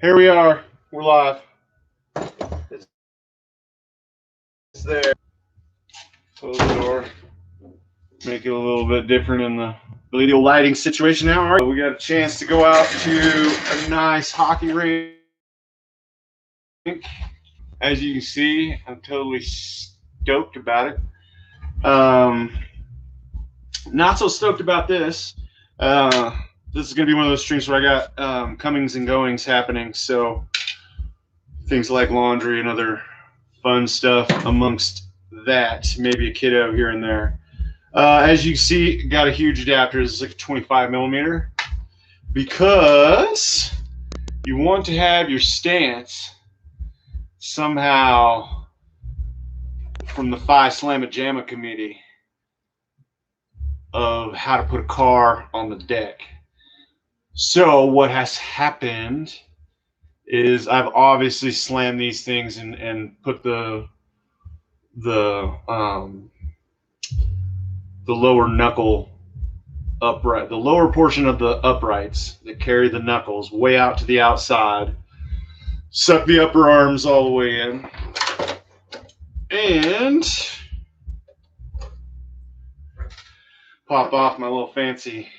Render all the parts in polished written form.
Here we are. We're live. It's there. Close the door. Make it a little bit different in the video lighting situation now. All right. We got a chance to go out to a nice hockey rink. As you can see, I'm totally stoked about it. Not so stoked about this. This is going to be one of those streams where I got comings and goings happening. So things like laundry and other fun stuff amongst that. Maybe a kiddo here and there. As you see, got a huge adapter. This is like a 25 millimeter because you want to have your stance somehow from the Phi Slamma Jamma committee of how to put a car on the deck. So what has happened is I've obviously slammed these things and put the lower knuckle upright, the lower portion of the uprights that carry the knuckles way out to the outside, suck the upper arms all the way in, and pop off my little fancy.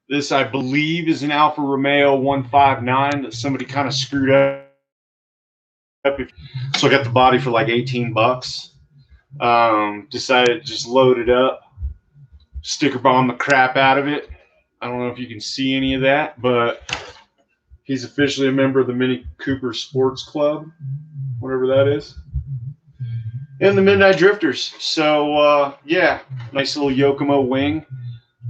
This, I believe, is an Alfa Romeo 159 that somebody kind of screwed up. So I got the body for like 18 bucks. Decided to just load it up, sticker bomb the crap out of it. I don't know if you can see any of that, but he's officially a member of the Mini Cooper Sports Club, whatever that is, and the Midnight Drifters. So yeah, nice little Yokomo wing.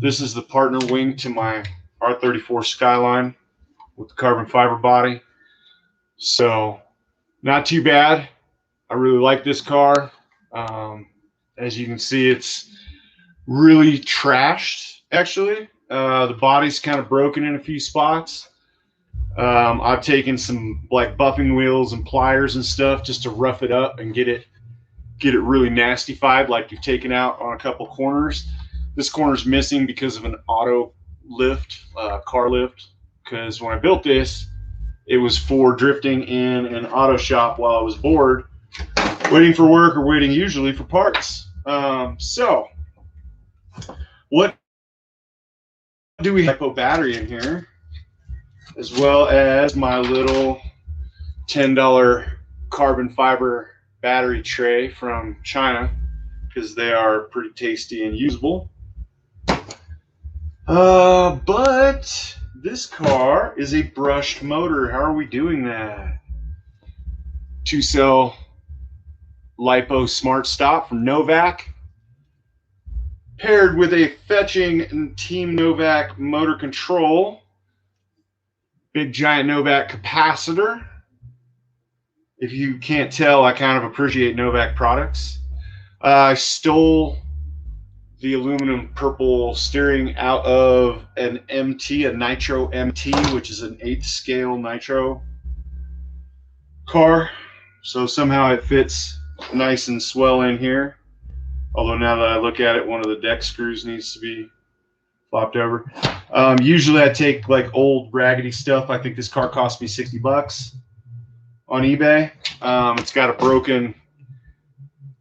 This is the partner wing to my R34 Skyline with the carbon fiber body. So not too bad. I really like this car. As you can see, it's really trashed, actually. The body's kind of broken in a few spots. I've taken some like buffing wheels and pliers and stuff just to rough it up and get it really nastified, like you've taken out on a couple corners. This corner's missing because of an auto lift, car lift, because when I built this, it was for drifting in an auto shop while I was bored, waiting for work or waiting usually for parts. So what do we have? Hypo battery in here, as well as my little $10 carbon fiber battery tray from China, because they are pretty tasty and usable. But this car is a brushed motor. How are we doing that? 2-cell LiPo Smart Stop from Novak, paired with a fetching Team Novak motor control, big giant Novak capacitor. If you can't tell, I kind of appreciate Novak products. I stole the aluminum purple steering out of an MT, a Nitro MT, which is an 8th scale Nitro car. So somehow it fits nice and swell in here. Although now that I look at it, one of the deck screws needs to be flopped over. Usually I take like old raggedy stuff. I think this car cost me 60 bucks on eBay. It's got a broken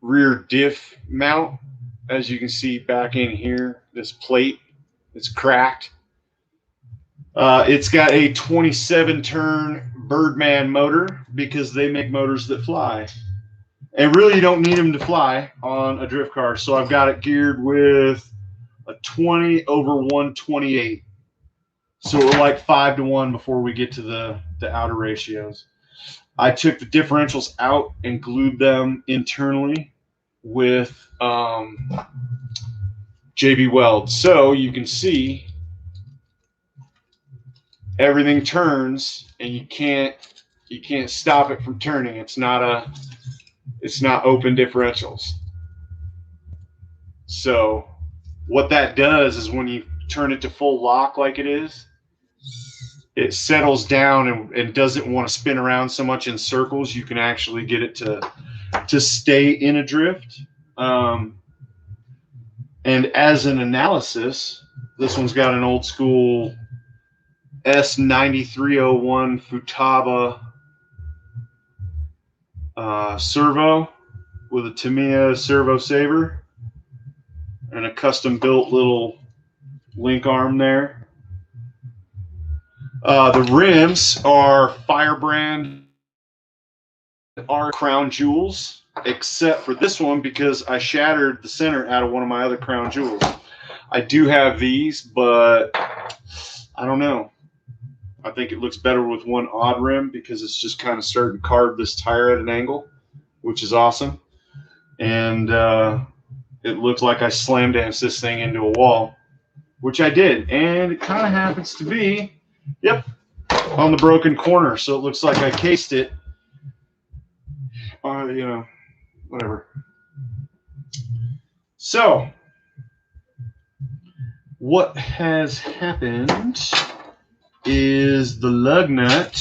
rear diff mount. As you can see back in here, this plate is cracked. It's got a 27-turn Birdman motor because they make motors that fly. And really, you don't need them to fly on a drift car. So I've got it geared with a 20/128. So we're like 5 to 1 before we get to the outer ratios. I took the differentials out and glued them internally with JB Weld. So you can see everything turns and you can't stop it from turning. It's not open differentials. So what that does is when you turn it to full lock like it is, it settles down and doesn't want to spin around so much in circles. You can actually get it to stay in a drift. And as an analysis, this one's got an old school S9301 Futaba servo with a Tamiya servo saver and a custom built little link arm there. The rims are Firebrand R Crown Jewels, except for this one because I shattered the center out of one of my other Crown Jewels. I do have these, but I don't know. I think it looks better with one odd rim because it's just kind of starting to carve this tire at an angle, which is awesome. And it looks like I slam danced this thing into a wall, which I did. And it kind of happens to be, yep, on the broken corner. So it looks like I cased it, you know, whatever. So what has happened is the lug nut,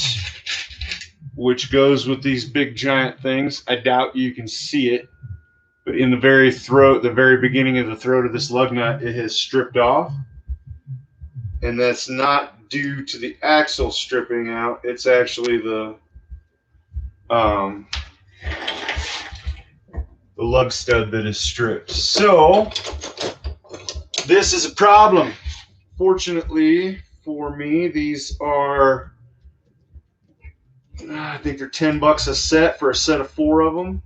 which goes with these big giant things. I doubt you can see it, but in the very throat, the very beginning of the throat of this lug nut, it has stripped off. And that's not due to the axle stripping out. It's actually the lug stud that is stripped. So this is a problem. Fortunately for me, these are, I think they're $10 a set for a set of 4 of them.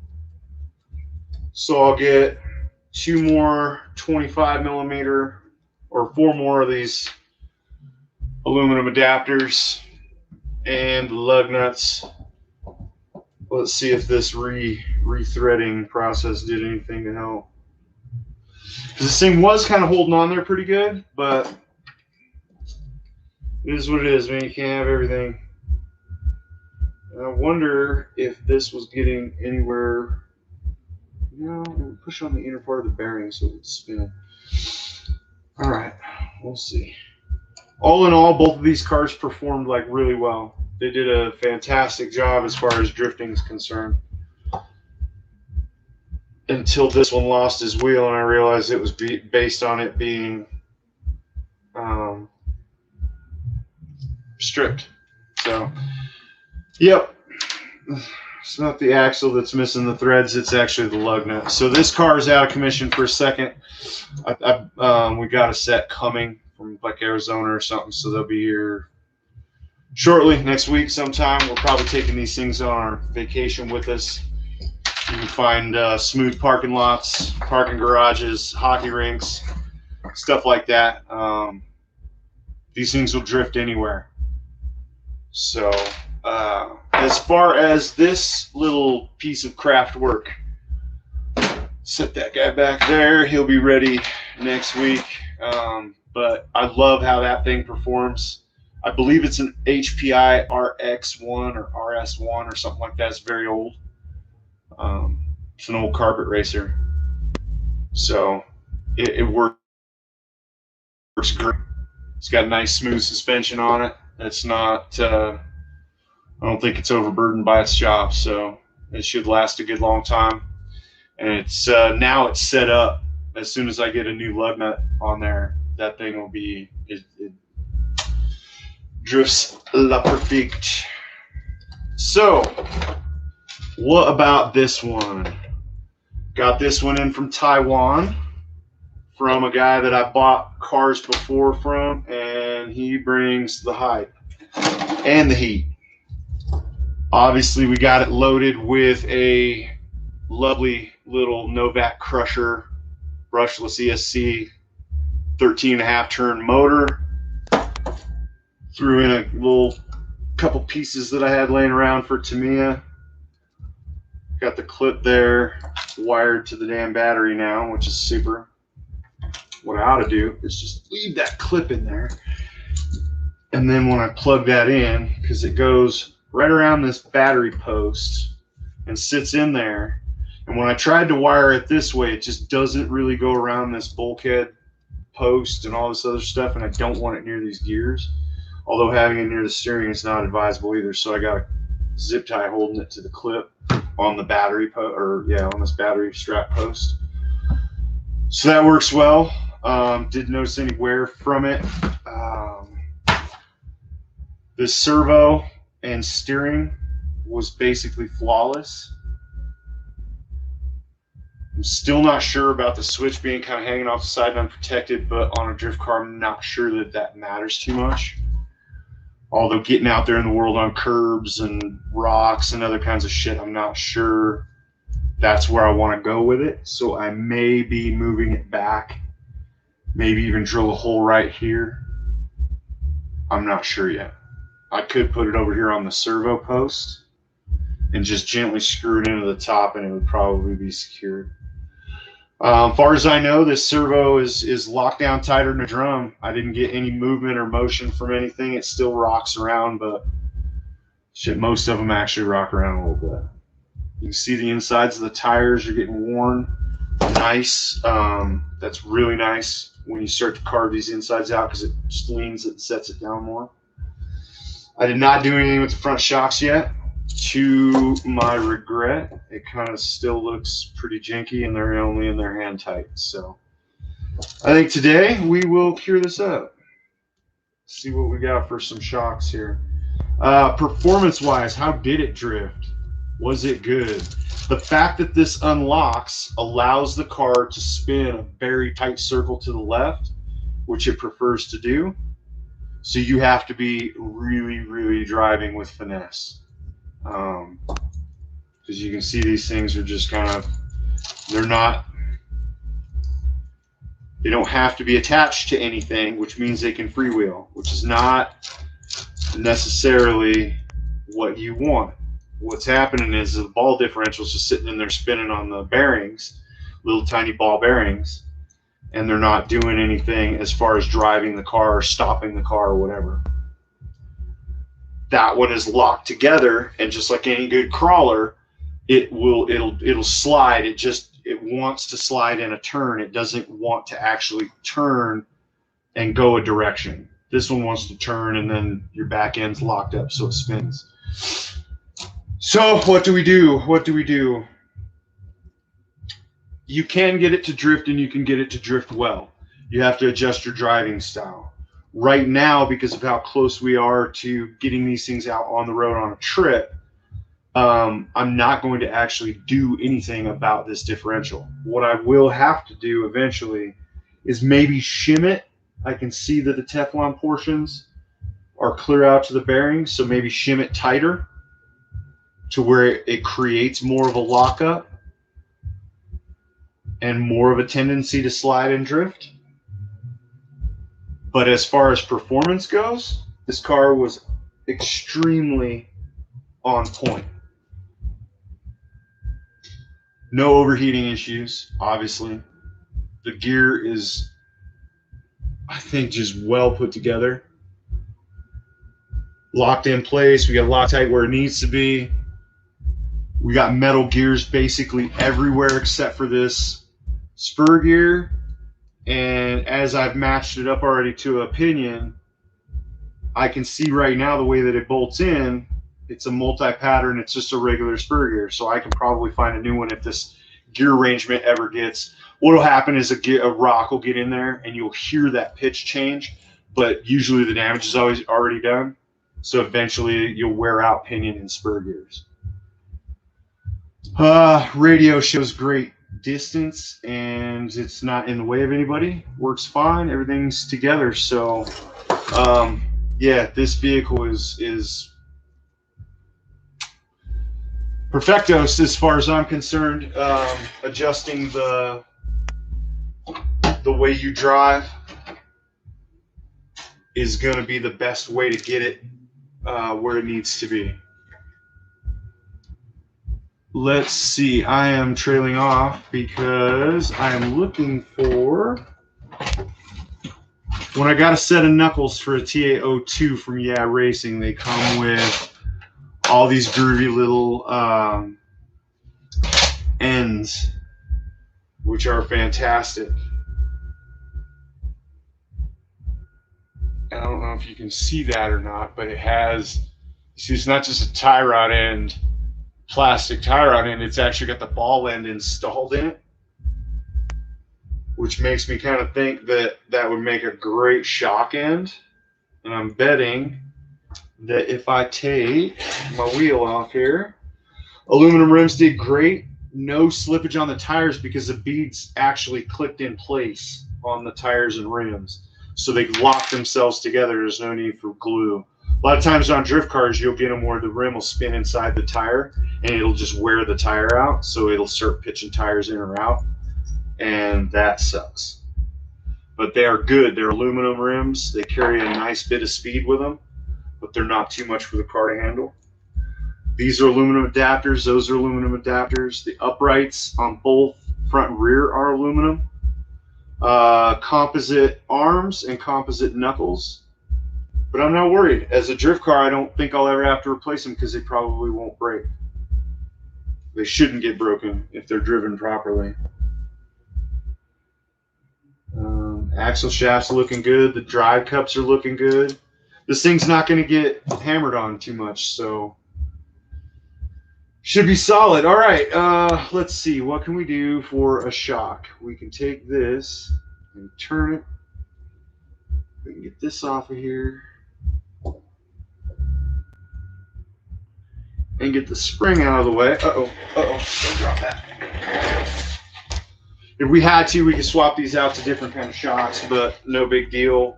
So I'll get 2 more 25 millimeter or 4 more of these aluminum adapters and the lug nuts. Let's see if this re-threading process did anything to help. This thing was kind of holding on there pretty good, but it is what it is, man. You can't have everything. And I wonder if this was getting anywhere. No, push on the inner part of the bearing so it's spinning. All right, we'll see. All in all, both of these cars performed like really well. They did a fantastic job as far as drifting is concerned. Until this one lost his wheel and I realized it was based on it being stripped. So, yep. It's not the axle that's missing the threads, it's actually the lug nut. So this car is out of commission for a second. We got a set coming from like Arizona or something, so they'll be here shortly, next week sometime. We're probably taking these things on our vacation with us. You can find smooth parking lots, parking garages, hockey rinks, stuff like that. These things will drift anywhere. So as far as this little piece of craft work, set that guy back there. He'll be ready next week. But I love how that thing performs. I believe it's an HPI RX1 or RS1 or something like that. It's very old. It's an old carpet racer. So it works great. It's got a nice smooth suspension on it. It's not, I don't think it's overburdened by its job. So it should last a good long time. And it's now it's set up. As soon as I get a new lug nut on there, that thing will be, it drifts la perfect. So what about this one? Got this one in from Taiwan from a guy that I bought cars before from, and he brings the hype and the heat. Obviously, we got it loaded with a lovely little Novak Crusher brushless ESC 13.5 turn motor. Threw in a little couple pieces that I had laying around for Tamiya. Got the clip there wired to the damn battery now, which is super. What I ought to do is just leave that clip in there. And then when I plug that in, because it goes right around this battery post and sits in there. And when I tried to wire it this way, it just doesn't really go around this bulkhead post and all this other stuff. And I don't want it near these gears. Although having it near the steering is not advisable either. So I got a zip tie holding it to the clip on the battery on this battery strap post. So that works well. Didn't notice any wear from it. The servo and steering was basically flawless. I'm still not sure about the switch being kind of hanging off the side and unprotected, but on a drift car, I'm not sure that that matters too much. Although getting out there in the world on curbs and rocks and other kinds of shit, I'm not sure that's where I want to go with it. So I may be moving it back, maybe even drill a hole right here. I'm not sure yet. I could put it over here on the servo post and just gently screw it into the top, and it would probably be secured. As far as I know, this servo is locked down tighter than a drum. I didn't get any movement or motion from anything. It still rocks around, but shit, most of them actually rock around a little bit. You can see the insides of the tires are getting worn. Nice. That's really nice when you start to carve these insides out, because it just leans it and sets it down more. I did not do anything with the front shocks yet. To my regret, it kind of still looks pretty janky, and they're only in their hand tight. So I think today we will cure this up. See what we got for some shocks here. Performance-wise, how did it drift? Was it good? The fact that this unlocks allows the car to spin a very tight circle to the left, which it prefers to do. So you have to be really, really driving with finesse. Because you can see these things are just kind of, they don't have to be attached to anything, which means they can freewheel, which is not necessarily what you want. What's happening is the ball differential is just sitting in there spinning on the bearings, little tiny ball bearings, and they're not doing anything as far as driving the car or stopping the car or whatever. That one is locked together, and just like any good crawler, it'll slide. It wants to slide in a turn. It doesn't want to actually turn and go a direction. This one wants to turn, and then your back end's locked up, so it spins. So what do we do? What do we do? You can get it to drift, and you can get it to drift well. You have to adjust your driving style. Right now, because of how close we are to getting these things out on the road on a trip, I'm not going to actually do anything about this differential. What I will have to do eventually is maybe shim it. I can see that the Teflon portions are clear out to the bearings, so maybe shim it tighter to where it creates more of a lockup and more of a tendency to slide and drift. But as far as performance goes, this car was extremely on point. No overheating issues, obviously. The gear is, I think, just well put together. Locked in place. We got Loctite where it needs to be. We got metal gears basically everywhere except for this spur gear. And as I've matched it up already to a pinion, I can see right now the way that it bolts in, it's a multi-pattern, it's just a regular spur gear. So I can probably find a new one if this gear arrangement ever gets. What'll happen is a rock will get in there and you'll hear that pitch change, but usually the damage is always already done. So eventually you'll wear out pinion and spur gears. Radio shows great distance, and it's not in the way of anybody. Works fine. Everything's together. So, yeah, this vehicle is perfectos as far as I'm concerned. Adjusting the way you drive is going to be the best way to get it where it needs to be. Let's see, I am trailing off because I am looking for, when I got a set of knuckles for a TA02 from Yeah Racing, they come with all these groovy little ends, which are fantastic. I don't know if you can see that or not, but it has, you see, it's not just a tie rod end, plastic tie rod end, it's actually got the ball end installed in it, which makes me kind of think that that would make a great shock end. And I'm betting that if I take my wheel off here, aluminum rims did great. No slippage on the tires because the beads actually clicked in place on the tires and rims. So they lock themselves together. There's no need for glue. A lot of times on drift cars, you'll get them where the rim will spin inside the tire and it'll just wear the tire out. So it'll start pitching tires in or out. And that sucks. But they are good. They're aluminum rims. They carry a nice bit of speed with them, but they're not too much for the car to handle. These are aluminum adapters. Those are aluminum adapters. The uprights on both front and rear are aluminum. Composite arms and composite knuckles. But I'm not worried. As a drift car, I don't think I'll ever have to replace them because they probably won't break. They shouldn't get broken if they're driven properly. Axle shafts are looking good. The drive cups are looking good. This thing's not going to get hammered on too much, so should be solid. All right, let's see. What can we do for a shock? We can take this and turn it. We can get this off of here and get the spring out of the way. Uh-oh, don't drop that. If we had to, we could swap these out to different kind of shocks, but no big deal.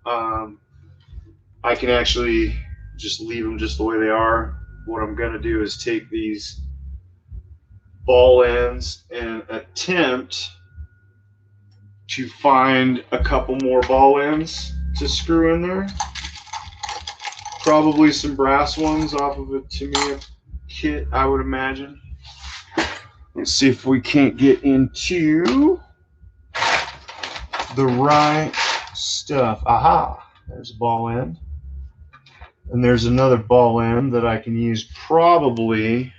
I can actually just leave them just the way they are. What I'm going to do is take these ball ends and attempt to find a couple more ball ends to screw in there. Probably some brass ones off of a Tamiya kit, I would imagine. Let's see if we can't get into the right stuff. Aha, there's a ball end. And there's another ball end that I can use probably.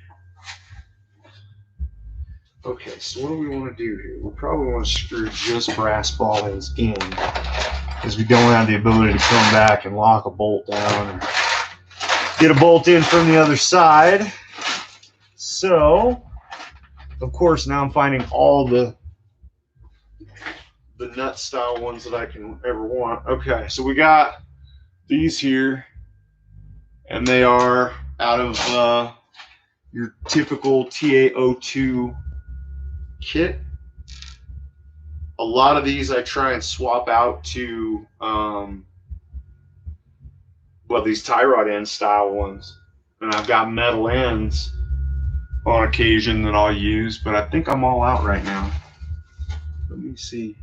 Okay, so what do we want to do here? We probably want to screw just brass ball ends in because we don't have the ability to come back and lock a bolt down or get a bolt in from the other side. So, of course, now I'm finding all the nut style ones that I can ever want. Okay, so we got these here, and they are out of your typical TA02 kit. A lot of these I try and swap out to well, these tie rod end style ones, and I've got metal ends on occasion that I'll use, but I think I'm all out right now. Let me see.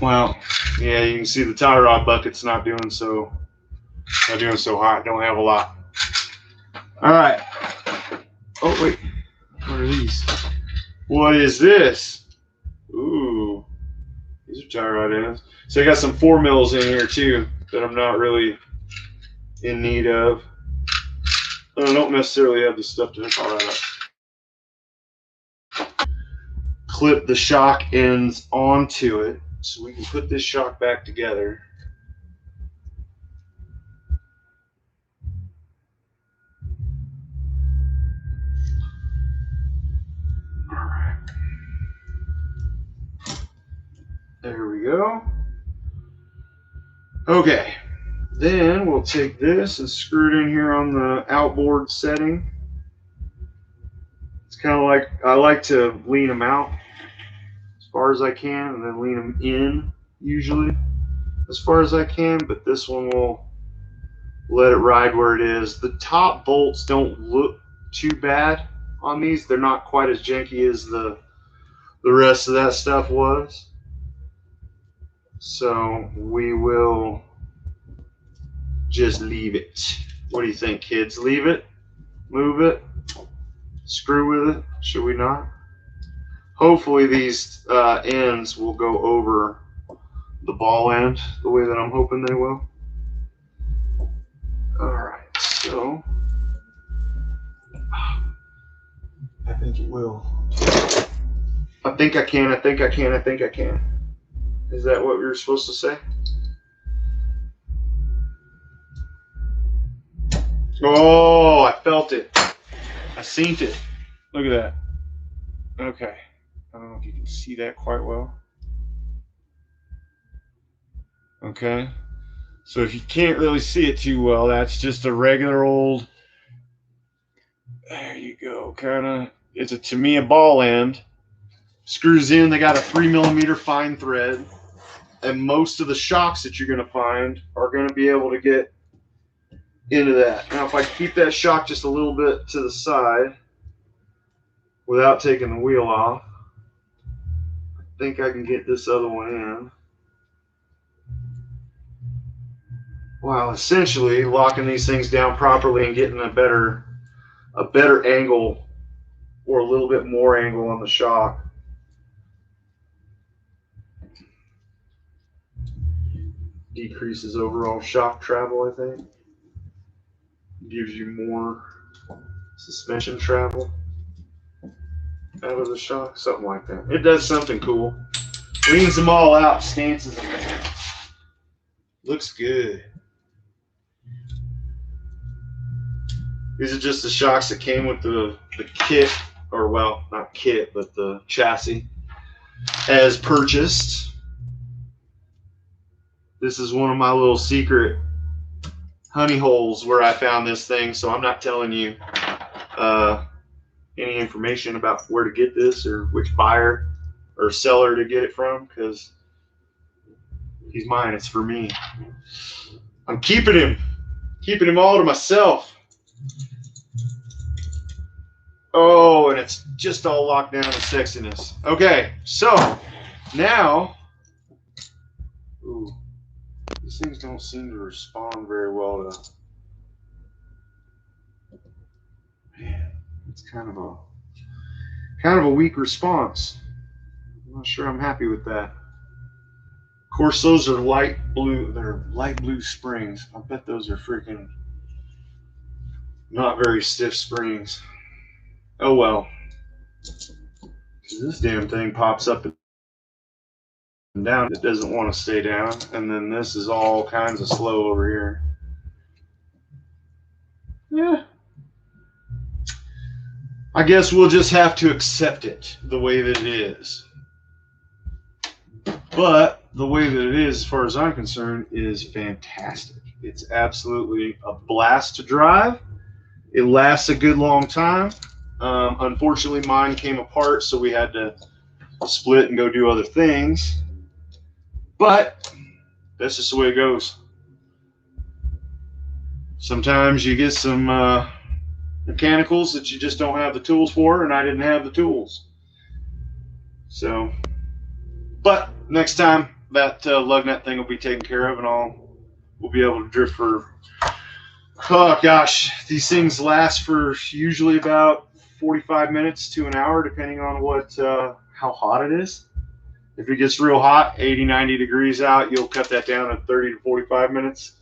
Well, yeah, you can see the tie rod bucket's not doing so hot. Don't have a lot. All right. Oh wait, what are these? What is this? Ooh, these are tie rod ends. So I got some 4 mils in here too that I'm not really in need of. I don't necessarily have the stuff to hook all that up. Clip the shock ends onto it so we can put this shock back together. All right. There we go. Okay. Then we'll take this and screw it in here on the outboard setting. It's kind of like, I like to lean them out as far as I can and then lean them in usually as far as I can, but this one will let it ride where it is. The top bolts don't look too bad on these. They're not quite as janky as the rest of that stuff was. So we will just leave it. What do you think, kids? Leave it? Move it? Screw with it? Should we not? Hopefully these ends will go over the ball end the way that I'm hoping they will. Alright, so I think it will. I think I can. Is that what we were supposed to say? Oh, I felt it. I seen it. Look at that. Okay. I don't know if you can see that quite well. Okay, so if you can't really see it too well, that's just a regular old, there you go, kind of, it's a Tamiya ball end. Screws in, they got a 3mm fine thread, and most of the shocks that you're going to find are going to be able to get into that. Now if I keep that shock just a little bit to the side without taking the wheel off, I think I can get this other one in. While essentially locking these things down properly and getting a better angle, or a little bit more angle on the shock. Decreases overall shock travel, I think. Gives you more suspension travel out of the shock, something like that. It does something cool. Leans them all out, stances them. Looks good. These are just the shocks that came with the kit, or well, not kit, but the chassis as purchased. This is one of my little secret honey holes where I found this thing, so I'm not telling you any information about where to get this or which buyer or seller to get it from, because he's mine. It's for me. I'm keeping him all to myself. Oh, and it's just all locked down with sexiness. Okay, so now, ooh, these things don't seem to respond very well to, man, it's kind of a weak response. I'm not sure I'm happy with that. Of course, those are light blue. They're light blue springs. I bet those are freaking not very stiff springs. Oh well. This damn thing pops up and down. It doesn't want to stay down, and then this is all kinds of slow over here. Yeah. I guess we'll just have to accept it the way that it is. But the way that it is, as far as I'm concerned, is fantastic. It's absolutely a blast to drive. It lasts a good long time. Unfortunately, mine came apart, so we had to split and go do other things. But that's just the way it goes. Sometimes you get some mechanicals that you just don't have the tools for, and I didn't have the tools. So, but next time that lug nut thing will be taken care of, and we'll be able to drift for, oh gosh, these things last for usually about 45 minutes to an hour, depending on how hot it is. If it gets real hot, 80, 90 degrees out, you'll cut that down to 30 to 45 minutes.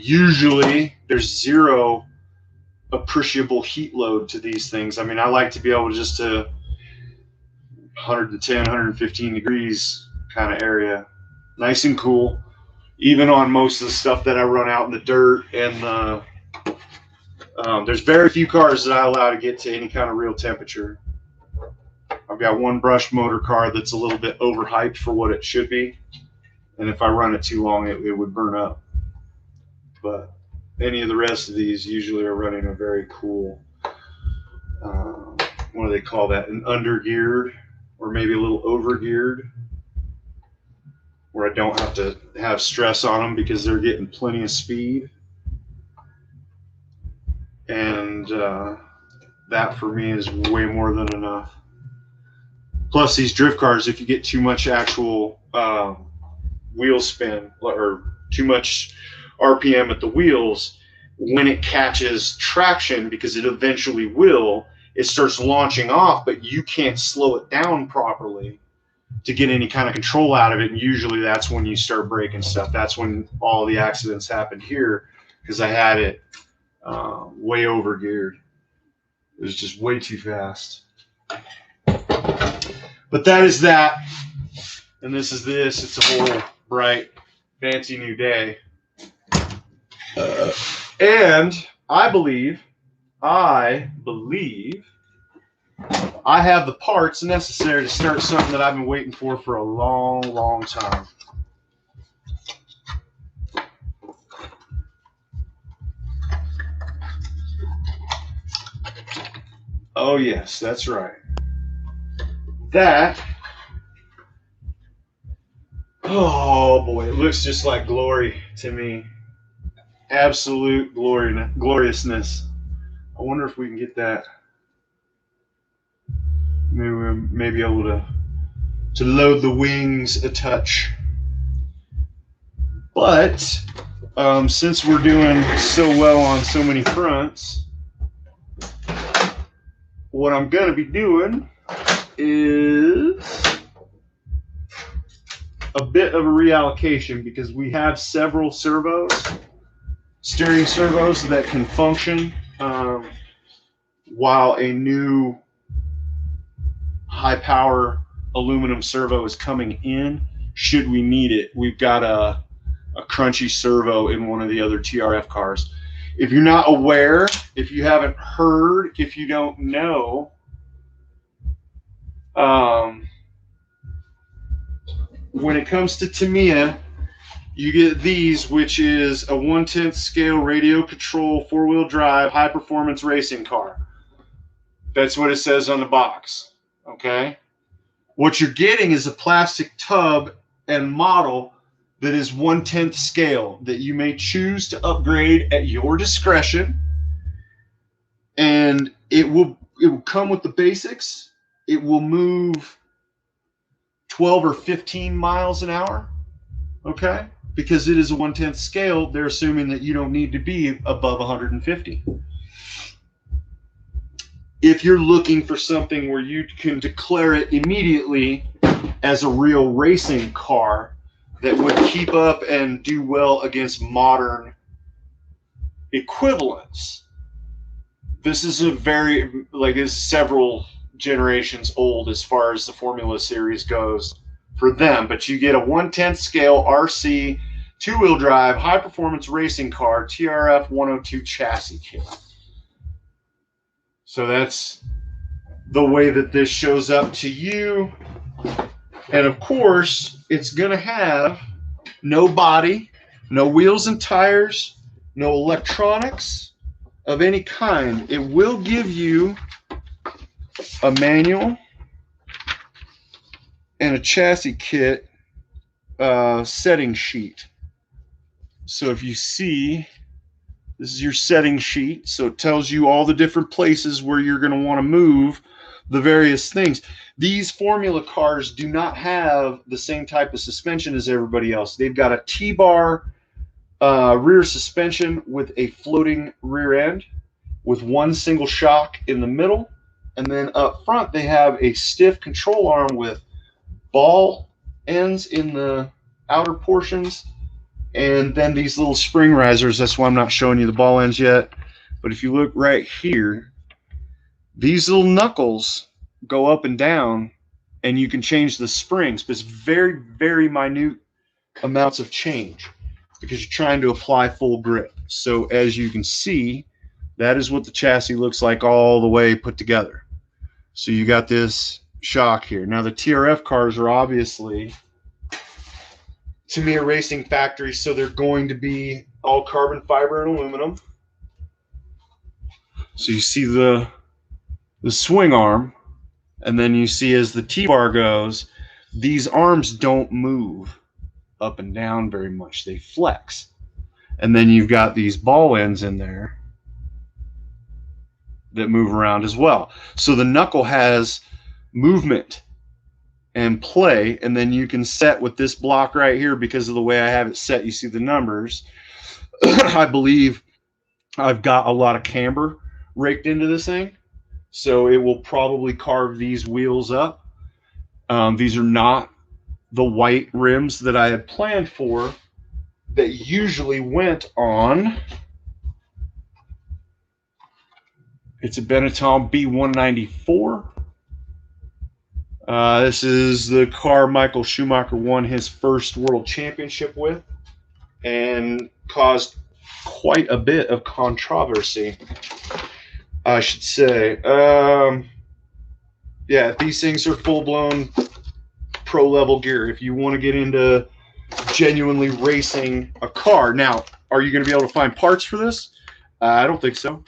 Usually there's zero appreciable heat load to these things. I mean, I like to be able just to 110, 115 degrees kind of area. Nice and cool. Even on most of the stuff that I run out in the dirt, and there's very few cars that I allow to get to any kind of real temperature. I've got one brush motor car that's a little bit overhyped for what it should be, and if I run it too long, it would burn up. But any of the rest of these usually are running a very cool, what do they call that, an under-geared, or maybe a little over-geared, where I don't have to have stress on them because they're getting plenty of speed. And that for me is way more than enough. Plus these drift cars, if you get too much actual wheel spin or too much RPM at the wheels, when it catches traction, because it eventually will, it starts launching off, but you can't slow it down properly to get any kind of control out of it. And usually that's when you start breaking stuff. That's when all the accidents happened here, because I had it way over geared. It was just way too fast. But that is that, and this is this. It's a whole bright, fancy new day. And I believe I have the parts necessary to start something that I've been waiting for a long, long time. Oh yes, that's right. That, oh boy, it looks just like glory to me. Absolute gloriousness. I wonder if we can get that. Maybe we may be able to load the wings a touch. But since we're doing so well on so many fronts, what I'm going to be doing is a bit of a reallocation, because we have several servos, steering servos, that can function while a new high power aluminum servo is coming in, should we need it. We've got a crunchy servo in one of the other TRF cars. If you're not aware, if you haven't heard, if you don't know, when it comes to Tamiya, you get these, which is a 1/10 scale radio control 4-wheel drive high performance racing car. That's what it says on the box. Okay. What you're getting is a plastic tub and model that is 1/10 scale that you may choose to upgrade at your discretion, and it will come with the basics. It will move 12 or 15 miles an hour, okay? Because it is a 1/10 scale, they're assuming that you don't need to be above 150. If you're looking for something where you can declare it immediately as a real racing car that would keep up and do well against modern equivalents, this is a very, like, it's several generations old as far as the Formula Series goes for them. But you get a 1/10 scale RC 2-wheel drive high performance racing car TRF 102 chassis kit. So that's the way that this shows up to you. And of course, it's going to have no body, no wheels and tires, no electronics of any kind. It will give you a manual and a chassis kit setting sheet. So if you see, this is your setting sheet. So it tells you all the different places where you're going to want to move the various things. These Formula cars do not have the same type of suspension as everybody else. They've got a T-bar rear suspension with a floating rear end with one single shock in the middle. And then up front, they have a stiff control arm with ball ends in the outer portions. And then these little spring risers. That's why I'm not showing you the ball ends yet. But if you look right here, these little knuckles go up and down, and you can change the springs. But it's very, very minute amounts of change because you're trying to apply full grip. So as you can see, that is what the chassis looks like all the way put together. So you got this shock here. Now the TRF cars are obviously Tamiya Racing factory, so they're going to be all carbon fiber and aluminum. So you see the swing arm, and then you see as the T-bar goes, these arms don't move up and down very much. They flex. And then you've got these ball ends in there that move around as well. So the knuckle has movement and play, and then you can set with this block right here. Because of the way I have it set, you see the numbers. I believe I've got a lot of camber raked into this thing, so it will probably carve these wheels up. These are not the white rims that I had planned for that usually went on. It's a Benetton B194. This is the car Michael Schumacher won his first world championship with and caused quite a bit of controversy, I should say. Yeah, these things are full-blown pro-level gear. If you want to get into genuinely racing a car. Now, are you going to be able to find parts for this? I don't think so.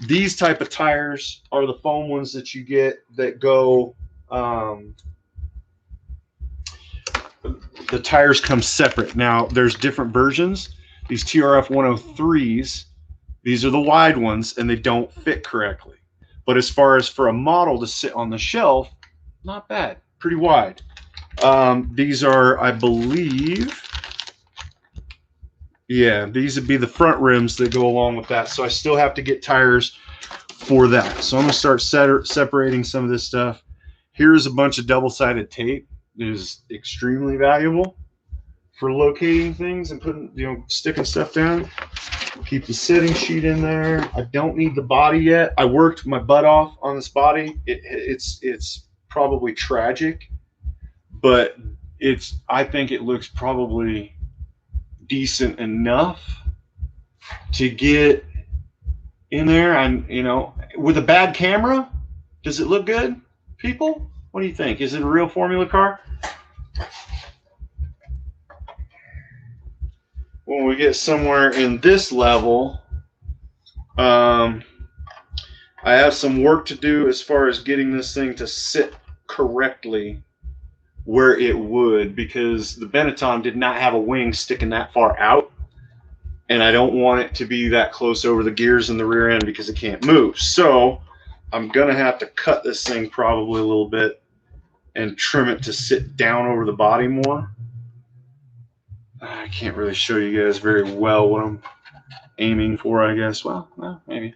These type of tires are the foam ones that you get that go, the tires come separate. Now, there's different versions. These TRF 103s, these are the wide ones, and they don't fit correctly. But as far as for a model to sit on the shelf, not bad, pretty wide. These are, I believe, yeah, these would be the front rims that go along with that. So I still have to get tires for that. So I'm going to start separating some of this stuff. Here's a bunch of double-sided tape. It is extremely valuable for locating things and putting, sticking stuff down. Keep the setting sheet in there. I don't need the body yet. I worked my butt off on this body. It's probably tragic, but I think it looks probably decent enough to get in there. And with a bad camera, does it look good, people? What do you think? Is it a real formula car? When we get somewhere in this level, I have some work to do as far as getting this thing to sit correctly where it would, because the Benetton did not have a wing sticking that far out, and I don't want it to be that close over the gears in the rear end because it can't move. So I'm going to have to cut this thing probably a little bit and trim it to sit down over the body more. I can't really show you guys very well what I'm aiming for, I guess. Well, maybe.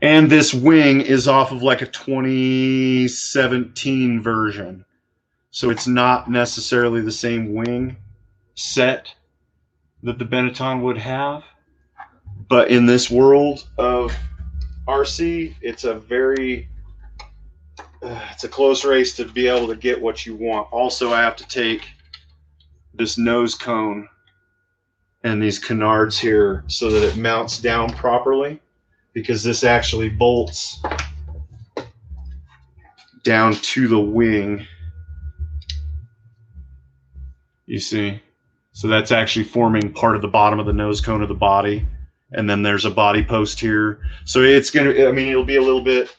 And this wing is off of like a 2017 version. So it's not necessarily the same wing set that the Benetton would have. But in this world of RC, it's a close race to be able to get what you want. Also, I have to take this nose cone and these canards here so that it mounts down properly, because this actually bolts down to the wing. You see? So that's actually forming part of the bottom of the nose cone of the body. And then there's a body post here. So it's it'll be a little bit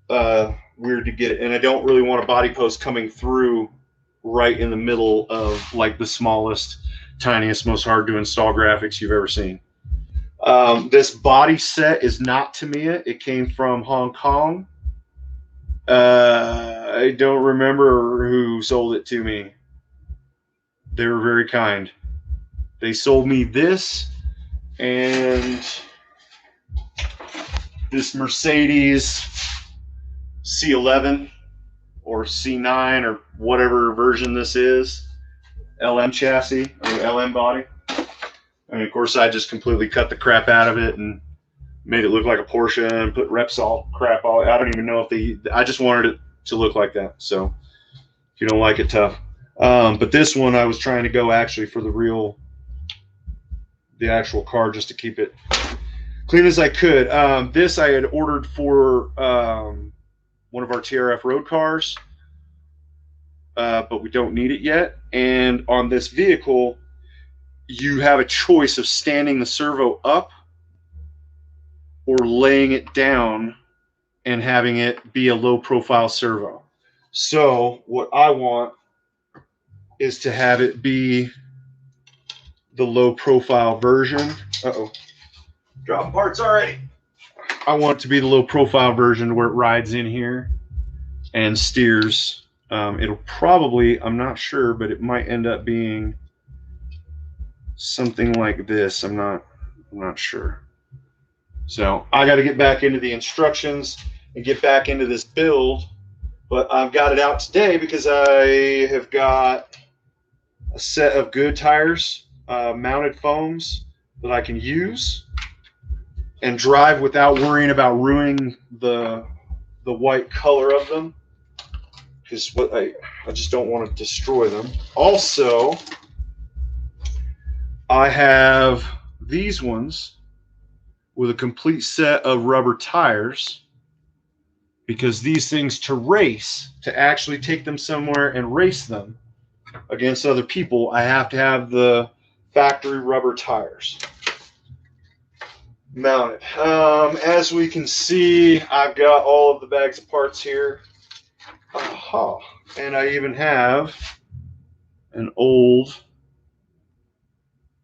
weird to get it. And I don't really want a body post coming through right in the middle of like the smallest, tiniest, most hard to install graphics you've ever seen. This body set is not Tamiya. It came from Hong Kong. I don't remember who sold it to me. They were very kind. They sold me this and this Mercedes C11 or C9 or whatever version this is, LM chassis or LM body. And of course I just completely cut the crap out of it and made it look like a Porsche and put Repsol crap all. I don't even know if I just wanted it to look like that. So if you don't like it, tough. But this one I was trying to go actually for the actual car, just to keep it clean as I could. This I had ordered for one of our TRF road cars, but we don't need it yet. And on this vehicle, you have a choice of standing the servo up or laying it down and having it be a low profile servo. So what I want is to have it be the low profile version. Uh-oh, dropping parts already. I want it to be the low profile version where it rides in here and steers. It'll probably, I'm not sure, but it might end up being something like this. I'm not sure. So I got to get back into the instructions and get back into this build, but I've got it out today because I have got a set of good tires, mounted foams that I can use and drive without worrying about ruining the white color of them, because I just don't want to destroy them. Also, I have these ones with a complete set of rubber tires, because these things, to actually take them somewhere and race them against other people, I have to have the factory rubber tires. mounted. As we can see, I've got all of the bags of parts here. Aha. And I even have an old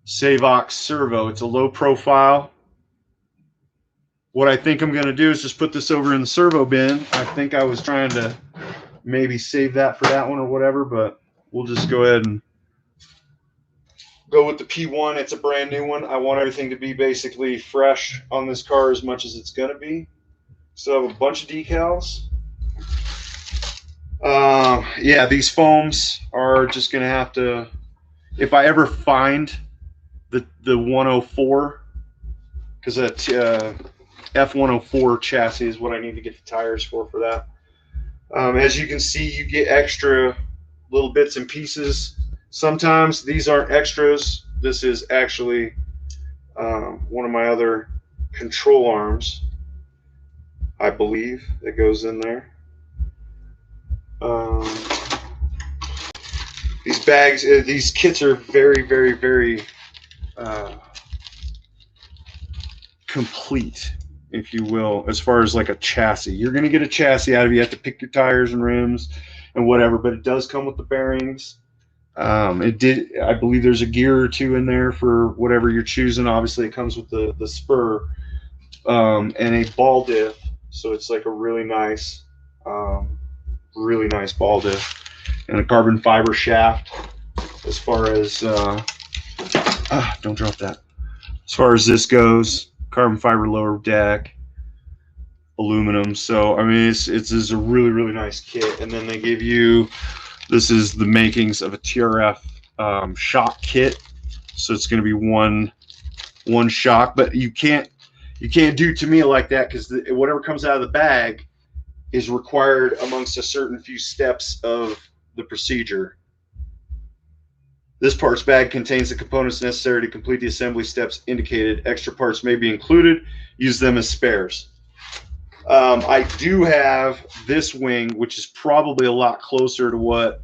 Savox servo. It's a low profile. What I think I'm going to do is just put this over in the servo bin. I think I was trying to maybe save that for that one or whatever, but we'll just go ahead and go with the P1. It's a brand new one. I want everything to be basically fresh on this car as much as it's going to be. So I have a bunch of decals. Yeah, these foams are just going to have to, if I ever find the 104, because that F104 chassis is what I need to get the tires for that. As you can see, you get extra little bits and pieces. Sometimes these aren't extras. This is actually one of my other control arms, I believe, that goes in there. These bags, these kits are very, very, very complete, if you will, as far as like a chassis. You're going to get a chassis out of it. You have to pick your tires and rims and whatever, but it does come with the bearings. I believe there's a gear or two in there for whatever you're choosing. Obviously, it comes with the spur and a ball diff, so it's like a really nice ball diff, and a carbon fiber shaft. As far as don't drop that. As far as this goes, carbon fiber lower deck, aluminum. So I mean, it's a really, really nice kit. And then they give you, this is the makings of a TRF shock kit. So it's going to be one shock, but you can't do Tamiya like that, because whatever comes out of the bag is required amongst a certain few steps of the procedure. This parts bag contains the components necessary to complete the assembly steps indicated. Extra parts may be included. Use them as spares. I do have this wing, which is probably a lot closer to what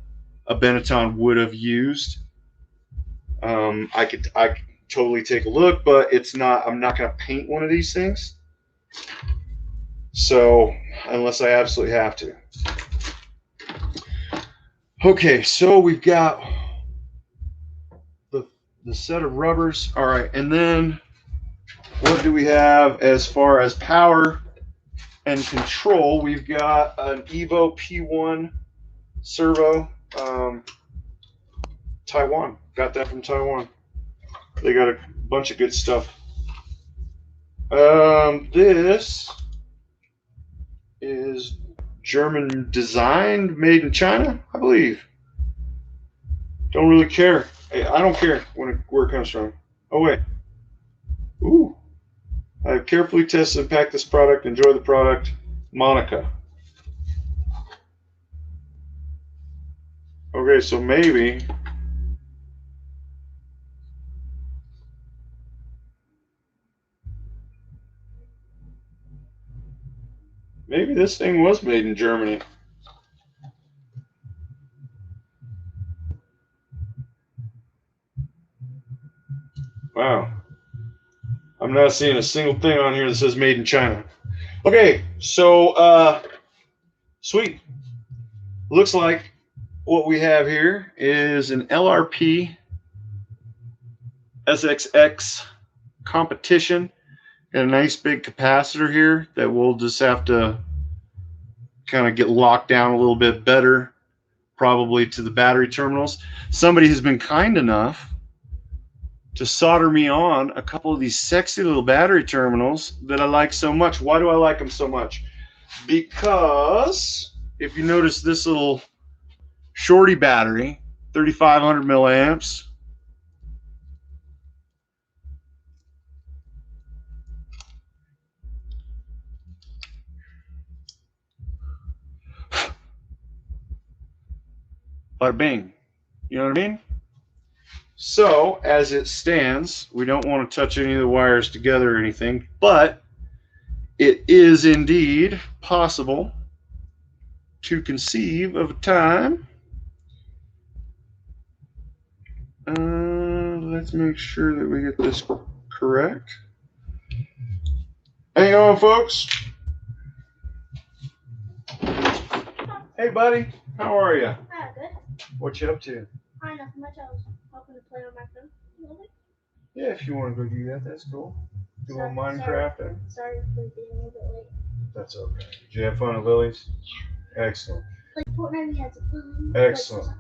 a Benetton would have used. I could totally take a look, but it's not. I'm not going to paint one of these things. So unless I absolutely have to. Okay, so we've got the set of rubbers. All right, and then what do we have as far as power and control? We've got an Evo P1 servo, Taiwan. Got that from Taiwan. They got a bunch of good stuff. This is German designed, made in China, I believe. Don't really care. I don't care where it comes from. Oh wait. Ooh. I have carefully tested and packed this product. Enjoy the product, Monica. Okay, so maybe this thing was made in Germany. Wow. I'm not seeing a single thing on here that says made in China. Okay, so sweet. Looks like what we have here is an LRP SXX competition. Got a nice big capacitor here that we'll just have to kind of get locked down a little bit better, probably to the battery terminals. Somebody has been kind enough to solder me on a couple of these sexy little battery terminals that I like so much. Why do I like them so much? Because if you notice this little shorty battery, 3,500 milliamps, bada bing. You know what I mean? So as it stands, we don't want to touch any of the wires together or anything, but it is indeed possible to conceive of a time. Let's make sure that we get this correct. Hang on, folks. Hey, buddy. How are you? Good. What you up to? Nothing much. I was hoping to play on my phone a little bit. Yeah, if you want to go do that, that's cool. Do a little Minecraft. Sorry for being a little bit late. That's okay. Did you have fun at Lily's? Yeah. Excellent. Like Fortnite, we had some fun. Excellent.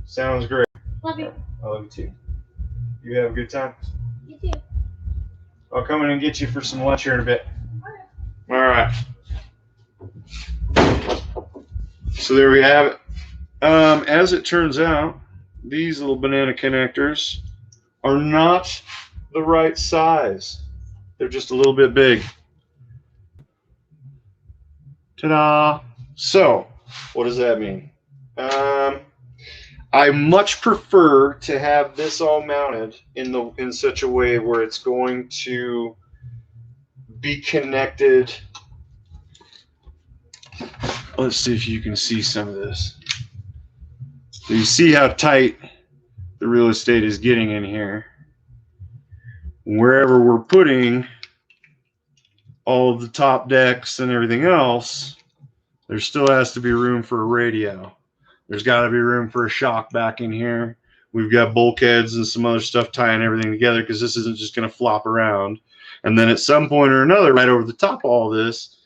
Sounds great. Love you. I love you too. You have a good time? You too. I'll come in and get you for some lunch here in a bit. All right. All right. So there we have it. As it turns out, these little banana connectors are not the right size. They're just a little bit big. Ta-da! So, what does that mean? I much prefer to have this all mounted in such a way where it's going to be connected. Let's see if you can see some of this. So you see how tight the real estate is getting in here. Wherever we're putting all of the top decks and everything else, there still has to be room for a radio. There's got to be room for a shock back in here. We've got bulkheads and some other stuff tying everything together because this isn't just going to flop around. And then at some point or another, right over the top of all this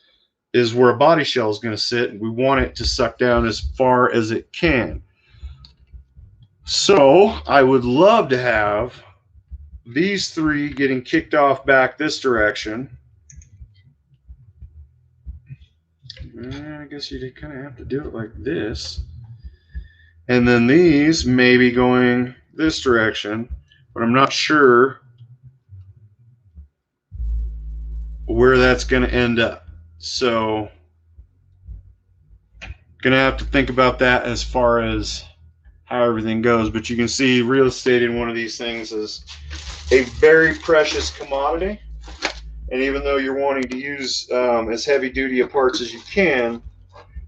is where a body shell is going to sit, and we want it to suck down as far as it can. So I would love to have these three getting kicked off back this direction. I guess you kind of have to do it like this. And then these maybe going this direction, but I'm not sure where that's going to end up. So going to have to think about that as far as how everything goes. But you can see real estate in one of these things is a very precious commodity. And even though you're wanting to use as heavy duty of parts as you can,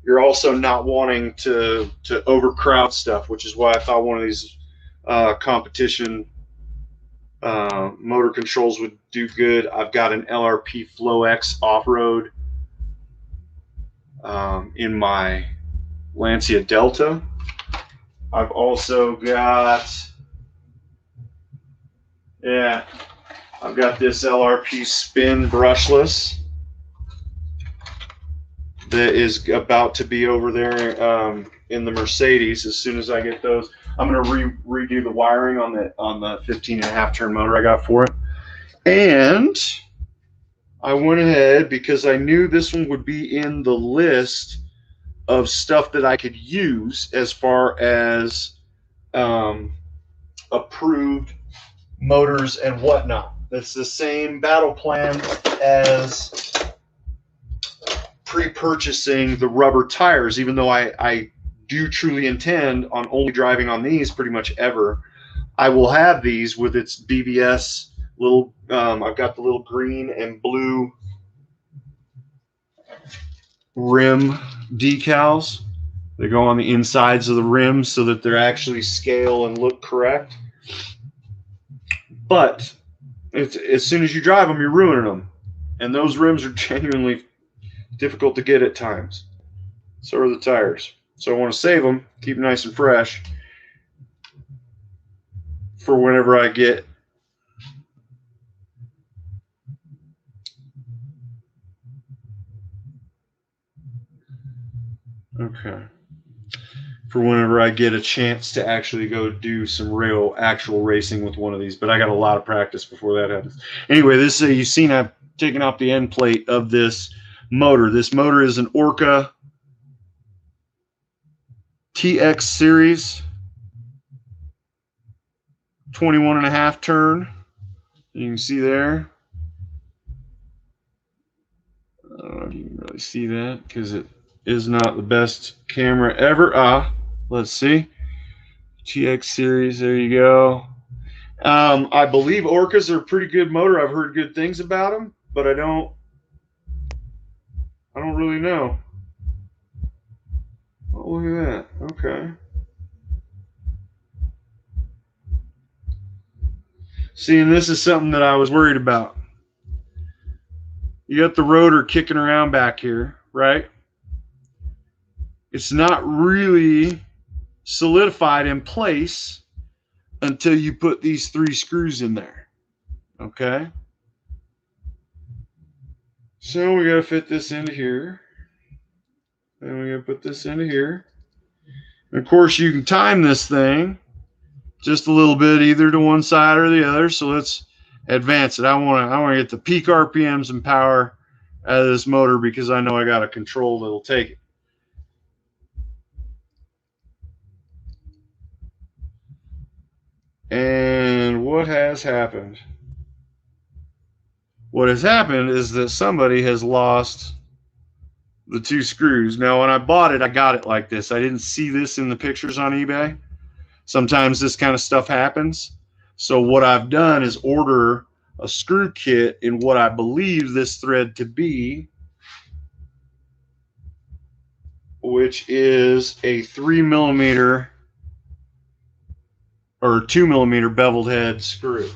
you're also not wanting to overcrowd stuff, which is why I thought one of these competition motor controls would do good. I've got an LRP Flow X off-road in my Lancia Delta. I've also got, I've got this LRP Spin brushless that is about to be over there in the Mercedes. As soon as I get those, I'm going to redo the wiring on the 15.5 turn motor I got for it. And I went ahead because I knew this one would be in the list of stuff that I could use as far as approved motors and whatnot. It's the same battle plan as pre-purchasing the rubber tires, even though I do truly intend on only driving on these pretty much ever. I will have these with its BBS little, I've got the little green and blue rim decals. They go on the insides of the rims so that they're actually scale and look correct. But as soon as you drive them, you're ruining them. And those rims are genuinely difficult to get at times. So are the tires. So I want to save them, keep them nice and fresh for whenever I get a chance to actually go do some real actual racing with one of these. But I got a lot of practice before that happens. Anyway, this you've seen I've taken off the end plate of this motor. This motor is an Orca TX series 21.5 turn. You can see there. I don't know if you can really see that because it is not the best camera ever. Let's see. TX series, there you go. I believe Orcas are a pretty good motor. I've heard good things about them, but I don't really know. Oh, look at that. Okay. See, and this is something that I was worried about. You got the rotor kicking around back here, right? It's not really solidified in place until you put these 3 screws in there. Okay? So we gotta fit this into here. And we gotta put this into here. And of course, you can time this thing just a little bit, either to one side or the other. So let's advance it. I want to get the peak RPMs and power out of this motor because I know I got a control that'll take it. And what has happened? What has happened is that somebody has lost the 2 screws. Now, when I bought it, I got it like this. I didn't see this in the pictures on eBay. Sometimes this kind of stuff happens. So what I've done is order a screw kit in what I believe this thread to be, which is a 3mm or 2mm beveled head screw.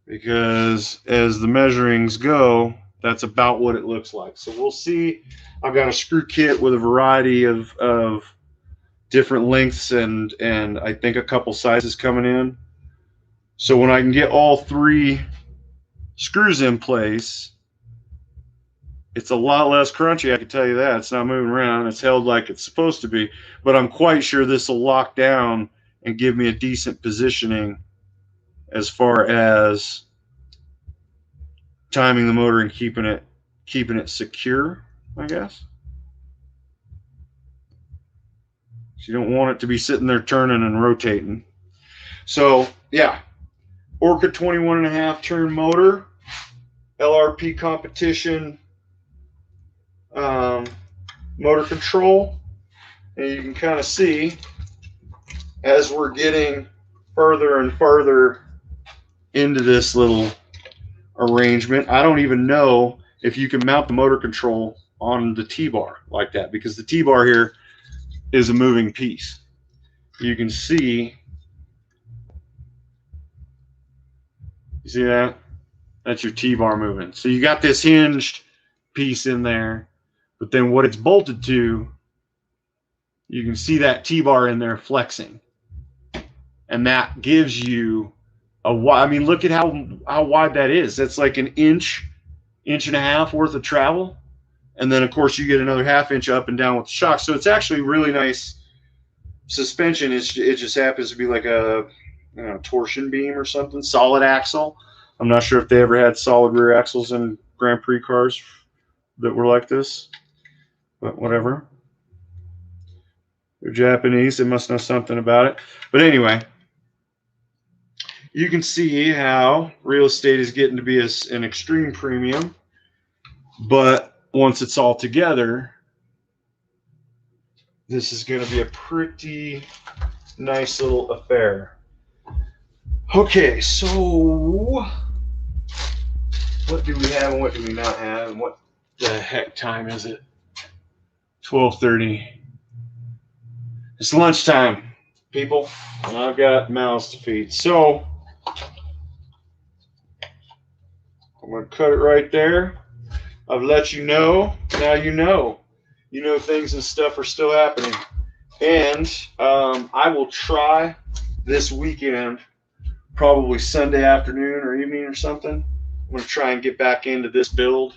Because as the measurings go, that's about what it looks like. So we'll see. I've got a screw kit with a variety of different lengths and I think a couple sizes coming in. So when I can get all 3 screws in place, it's a lot less crunchy, I can tell you that. It's not moving around. It's held like it's supposed to be. But I'm quite sure this will lock down and give me a decent positioning as far as timing the motor and keeping it secure, I guess. So you don't want it to be sitting there turning and rotating. So yeah, Orca 21.5 turn motor, LRP competition motor control, and you can kind of see as we're getting further and further into this little arrangement. I don't even know if you can mount the motor control on the T-bar like that, because the T-bar here is a moving piece. You can see, you see that? That's your T-bar moving. So you got this hinged piece in there, but then what it's bolted to, you can see that T-bar in there flexing. And that gives you a wide, I mean, look at how wide that is. That's like an inch and a half worth of travel. And then, of course, you get another ½ inch up and down with the shock. So it's actually really nice suspension. It just happens to be like a torsion beam or something, solid axle. I'm not sure if they ever had solid rear axles in Grand Prix cars that were like this, but whatever. They're Japanese. They must know something about it. But anyway, you can see how real estate is getting to be an extreme premium. But once it's all together, this is going to be a pretty nice little affair. Okay, so what do we have and what do we not have, and what the heck time is it? 12:30. It's lunchtime, people, and I've got mouths to feed. So I'm going to cut it right there. I've let you know. Now you know. You know things and stuff are still happening. And I will try this weekend, probably Sunday afternoon or evening or something. I'm going to try and get back into this build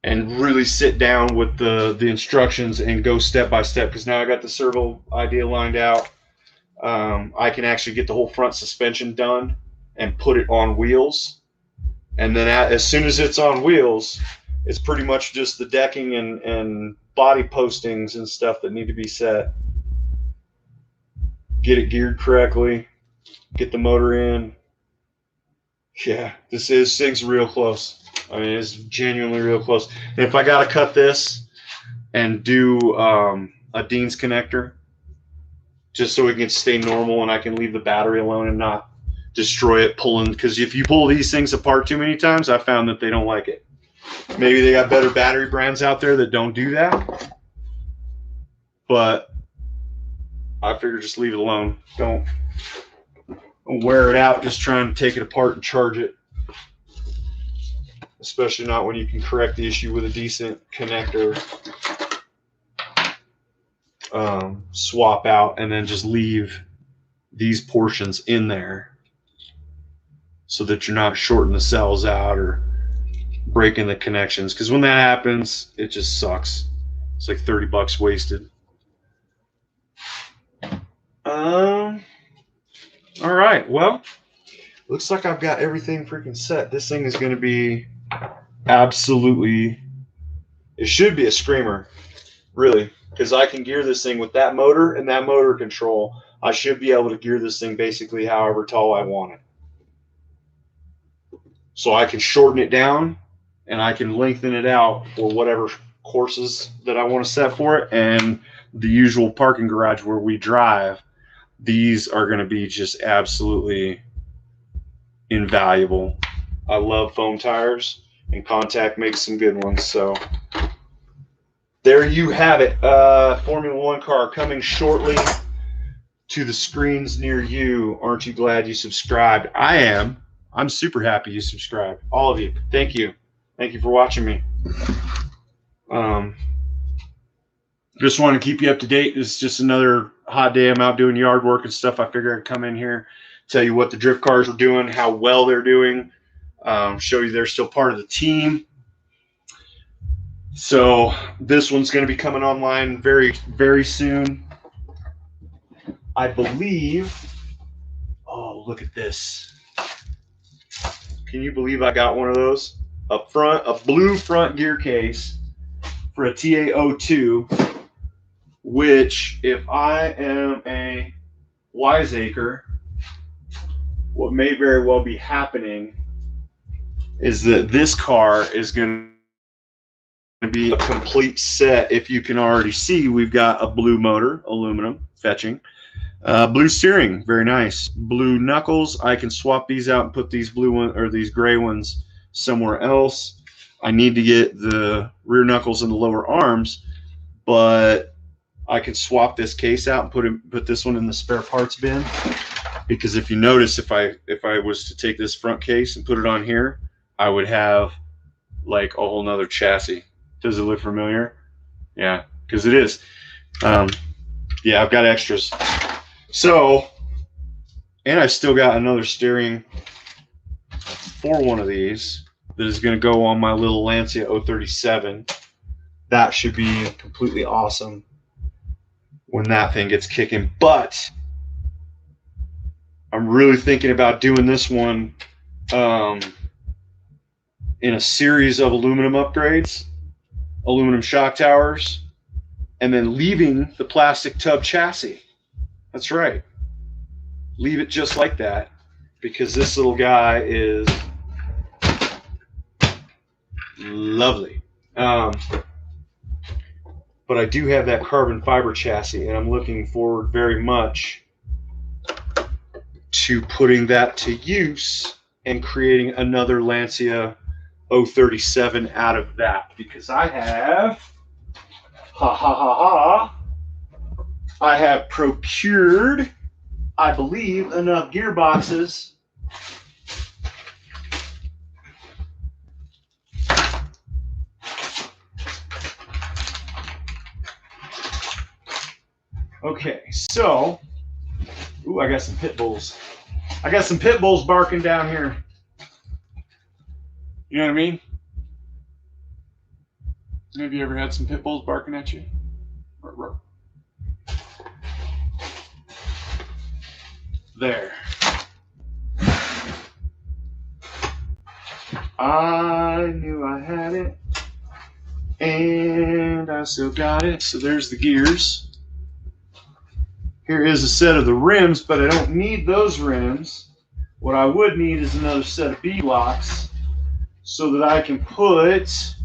and really sit down with the instructions and go step by step, because now I got the servo idea lined out. I can actually get the whole front suspension done and put it on wheels. And then as soon as it's on wheels, it's pretty much just the decking and body postings and stuff that need to be set. Get it geared correctly, get the motor in. Yeah, this thing's real close. I mean, it's genuinely real close. And if I got to cut this and do a Dean's connector, just so it can stay normal and I can leave the battery alone and not destroy it pulling, because if you pull these things apart too many times, I found that they don't like it. Maybe they got better battery brands out there that don't do that, but I figure just leave it alone. Don't wear it out just trying to take it apart and charge it. especially not when you can correct the issue with a decent connector swap out, and then just leave these portions in there so that you're not shorting the cells out or breaking the connections, because when that happens, it just sucks. It's like 30 bucks wasted. All right, well, looks like I've got everything freaking set. This thing is going to be absolutely, it should be a screamer, really, because I can gear this thing with that motor and that motor control. I should be able to gear this thing basically however tall I want it. So I can shorten it down and I can lengthen it out for whatever courses that I want to set for it. And the usual parking garage where we drive, these are going to be just absolutely invaluable. I love foam tires, and Contact makes some good ones. So there you have it. Formula One car coming shortly to the screens near you. Aren't you glad you subscribed? I am. I'm super happy you subscribed. All of you. Thank you. Thank you for watching me. Just want to keep you up to date. It's just another hot day. I'm out doing yard work and stuff. I figured I'd come in here, tell you what the drift cars are doing, how well they're doing, show you they're still part of the team. So this one's going to be coming online very, very soon. I believe. Oh, look at this. Can you believe I got one of those? A blue front gear case for a TA02, which, if I am a wiseacre, what may very well be happening is that this car is going to be a complete set. If you can already see, we've got a blue motor, aluminum, fetching. Blue steering, very nice. Blue knuckles. I can swap these out and put these blue one or these gray ones somewhere else. I need to get the rear knuckles and the lower arms, but I can swap this case out and put this one in the spare parts bin. Because if you notice, if I was to take this front case and put it on here, I would have like a whole nother chassis. Does it look familiar? Yeah, because it is. Yeah, I've got extras. So, and I've still got another steering for one of these that is going to go on my little Lancia 037. That should be completely awesome when that thing gets kicking. But I'm really thinking about doing this one in a series of aluminum upgrades, aluminum shock towers, and then leaving the plastic tub chassis. That's right. Leave it just like that, because this little guy is lovely. But I do have that carbon fiber chassis, and I'm looking forward very much to putting that to use and creating another Lancia 037 out of that, because I have I have procured, I believe, enough gearboxes okay, so ooh, I got some pit bulls. I got some pit bulls barking down here. You know what I mean? Have you ever had some pit bulls barking at you? There. I knew I had it, and I still got it. So there's the gears. Here is a set of the rims, but I don't need those rims. What I would need is another set of B blocks so that I can put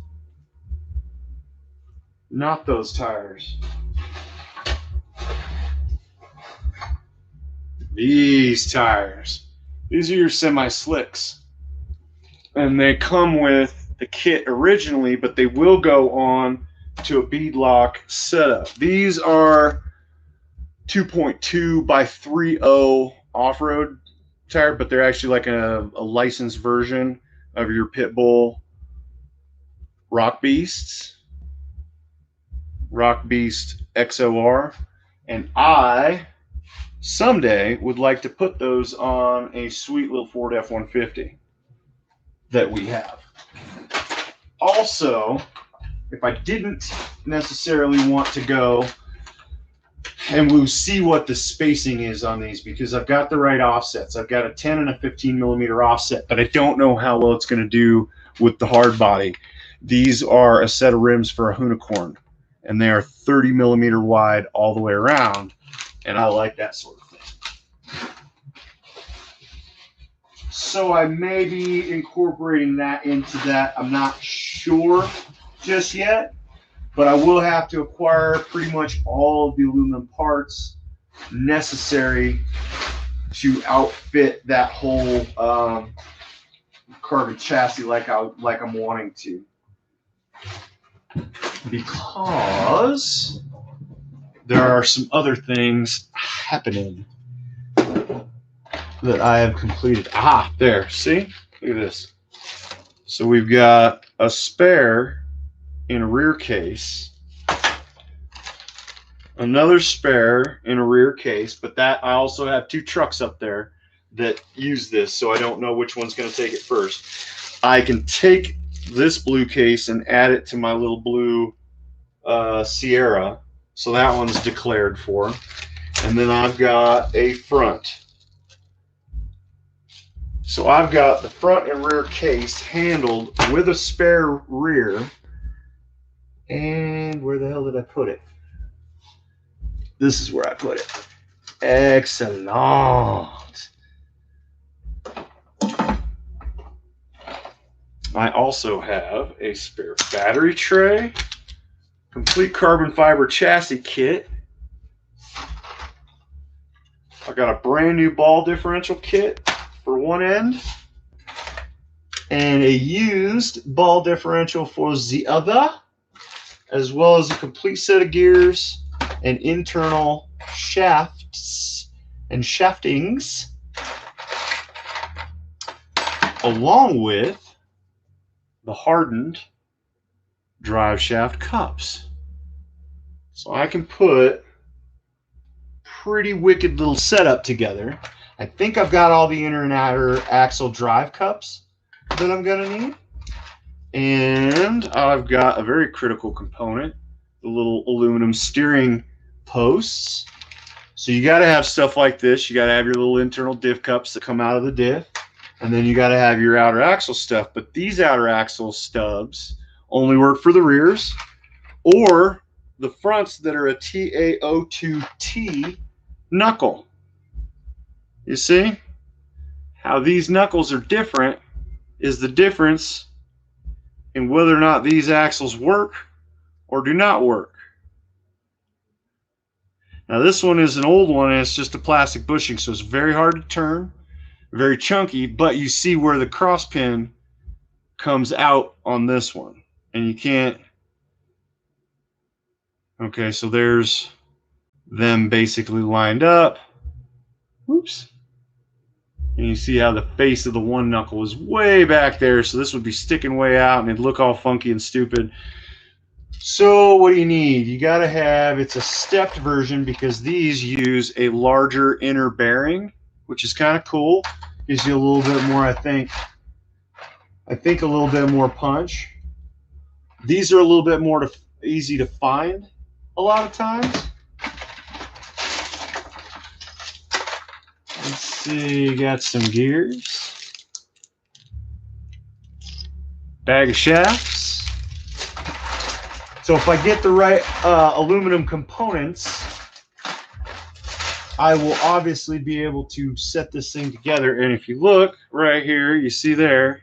not those tires. These tires. These are your semi-slicks. And they come with the kit originally, but they will go on to a beadlock setup. These are 2.2 by 3.0 off-road tire, but they're actually like a licensed version of your pit bull Rock Beasts, Rock Beast XOR, and I someday would like to put those on a sweet little Ford F-150 that we have. Also, if I didn't necessarily want to go, and we'll see what the spacing is on these, because I've got the right offsets. I've got a 10 and a 15 millimeter offset, but I don't know how well it's going to do with the hard body. These are a set of rims for a unicorn, and they are 30 millimeter wide all the way around, and I like that sort of thing. So I may be incorporating that into that. I'm not sure just yet, but I will have to acquire pretty much all of the aluminum parts necessary to outfit that whole carbon chassis like I'm wanting to, because there are some other things happening that I have completed. Ah, there, see? Look at this. So we've got a spare in a rear case, another spare in a rear case, but that I also have two trucks up there that use this, so I don't know which one's going to take it first. I can take this blue case and add it to my little blue Sierra, so that one's declared for. And then I've got a front. So I've got the front and rear case handled with a spare rear. And where the hell did I put it? This is where I put it. Excellent. I also have a spare battery tray, complete carbon fiber chassis kit. I got a brand new ball differential kit for one end, and a used ball differential for the other, as well as a complete set of gears and internal shafts and shaftings, along with the hardened drive shaft cups. So I can put pretty wicked little setup together. I think I've got all the inner and outer axle drive cups that I'm going to need. And I've got a very critical component, the little aluminum steering posts. So you got to have stuff like this. You got to have your little internal diff cups that come out of the diff. And then you got to have your outer axle stuff. But these outer axle stubs only work for the rears or the fronts that are a TaO2T knuckle. You see? How these knuckles are different is the difference in whether or not these axles work or do not work. Now this one is an old one and it's just a plastic bushing, so it's very hard to turn, very chunky, but you see where the cross pin comes out on this one. And you can't. Okay, so there's them basically lined up. Whoops. And you see how the face of the one knuckle is way back there, so this would be sticking way out and it'd look all funky and stupid. So what do you need? You got to have, it's a stepped version because these use a larger inner bearing, which is kind of cool. Gives you a little bit more, I think a little bit more punch. These are a little bit more easy to find a lot of times. Let's see, you got some gears, bag of shafts. So if I get the right aluminum components, I will obviously be able to set this thing together. And if you look right here, you see there,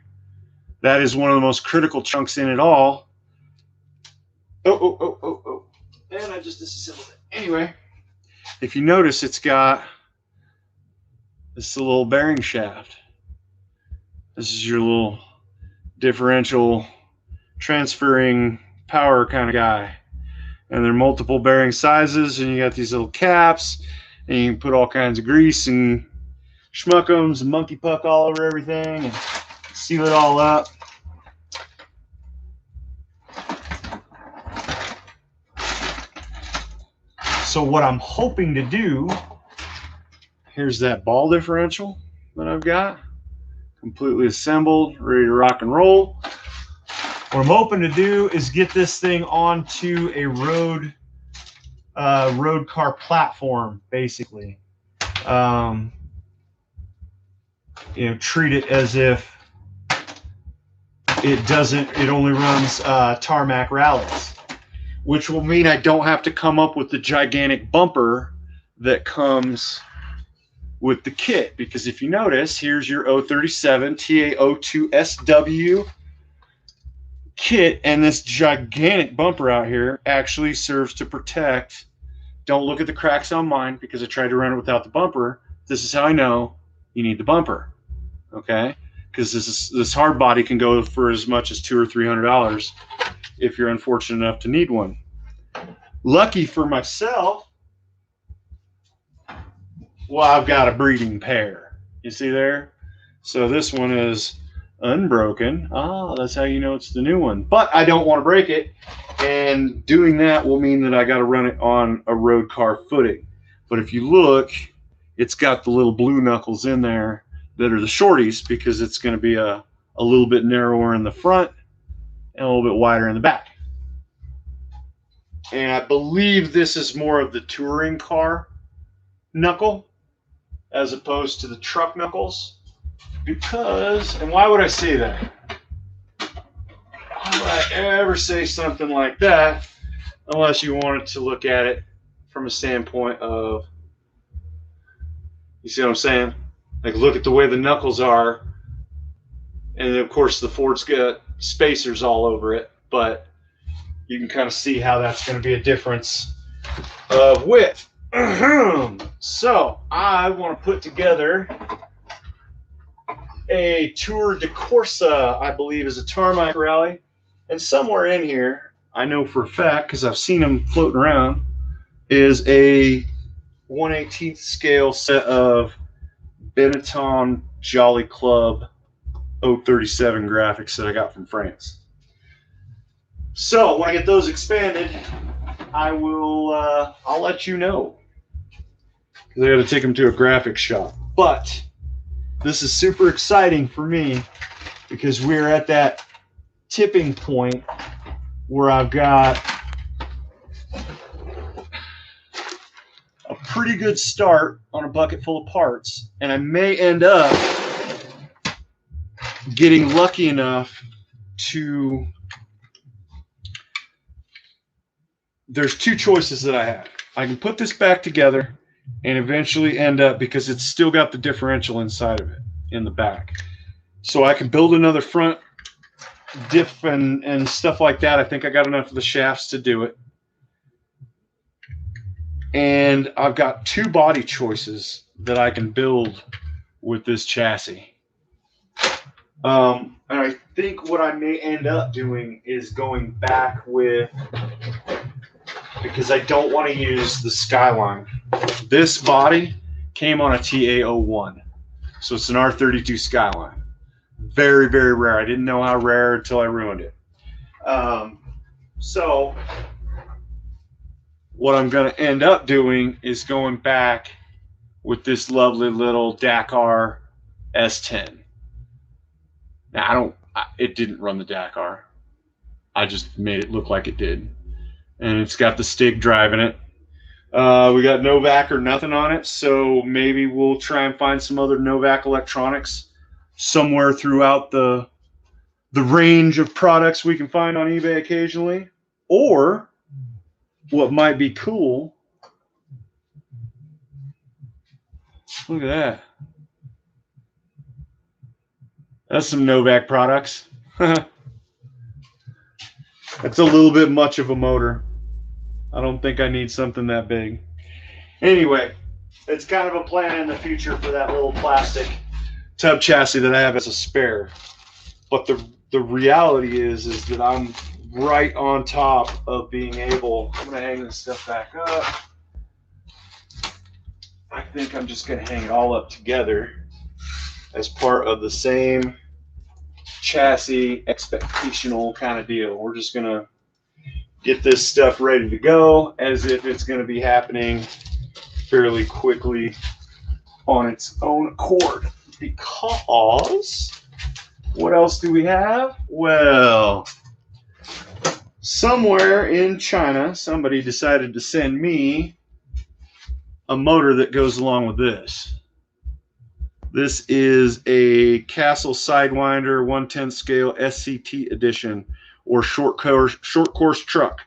that is one of the most critical chunks in it all. Oh. And I just disassembled it. Anyway, if you notice, it's got this little bearing shaft. This is your little differential transferring power kind of guy. And there are multiple bearing sizes, and you got these little caps, and you can put all kinds of grease and schmuckums and monkey puck all over everything and seal it all up. So what I'm hoping to do, here's that ball differential that I've got, completely assembled, ready to rock and roll. What I'm hoping to do is get this thing onto a road car platform, basically. You know, treat it as if it only runs tarmac rallies, which will mean I don't have to come up with the gigantic bumper that comes with the kit. Because if you notice, here's your 037 TA02SW kit, and this gigantic bumper out here actually serves to protect. Don't look at the cracks on mine because I tried to run it without the bumper. This is how I know you need the bumper, okay? Because this hard body can go for as much as $200 or $300 if you're unfortunate enough to need one. Lucky for myself, well, I've got a breeding pair. You see there? So this one is unbroken. Ah, that's how you know it's the new one. But I don't want to break it, and doing that will mean that I got to run it on a road car footing. But if you look, it's got the little blue knuckles in there that are the shorties, because it's going to be a little bit narrower in the front and a little bit wider in the back. And I believe this is more of the touring car knuckle as opposed to the truck knuckles. Because, and why would I say that? Why would I ever say something like that unless you wanted to look at it from a standpoint of, you see what I'm saying? Like, look at the way the knuckles are. And of course the Ford's got spacers all over it, but you can kind of see how that's going to be a difference of width. So I want to put together a Tour de Corsa, I believe is a tarmac rally. And somewhere in here, I know for a fact, because I've seen them floating around, is a 1/18 scale set of Benetton Jolly Club 037 graphics that I got from France. So when I get those expanded, I will I'll let you know, because I got to take them to a graphics shop. But this is super exciting for me because we're at that tipping point where I've got a pretty good start on a bucket full of parts, and I may end up getting lucky enough to, there's two choices that I have. I can put this back together and eventually end up, because it's still got the differential inside of it in the back, so I can build another front diff and stuff like that. I think I got enough of the shafts to do it. And I've got two body choices that I can build with this chassis. And I think what I may end up doing is going back with, because I don't want to use the Skyline. This body came on a TA01, so it's an R32 Skyline. Very, very rare. I didn't know how rare until I ruined it. So what I'm going to end up doing is going back with this lovely little Dakar S10. Now, it didn't run the Dakar. I just made it look like it did. And it's got the Stig drive in it. We got Novak or nothing on it, so maybe we'll try and find some other Novak electronics somewhere throughout the range of products we can find on eBay occasionally. Or what might be cool, look at that. That's some Novak products. That's a little bit much of a motor. I don't think I need something that big. Anyway, it's kind of a plan in the future for that little plastic tub chassis that I have as a spare. But the reality is that I'm right on top of being able, I'm going to hang this stuff back up. I think I'm just going to hang it all up together as part of the same chassis expectational kind of deal. We're just going to get this stuff ready to go as if it's going to be happening fairly quickly on its own accord. Because what else do we have? Well, somewhere in China, somebody decided to send me a motor that goes along with this. This is a Castle Sidewinder 1/10 scale SCT edition, or short course truck.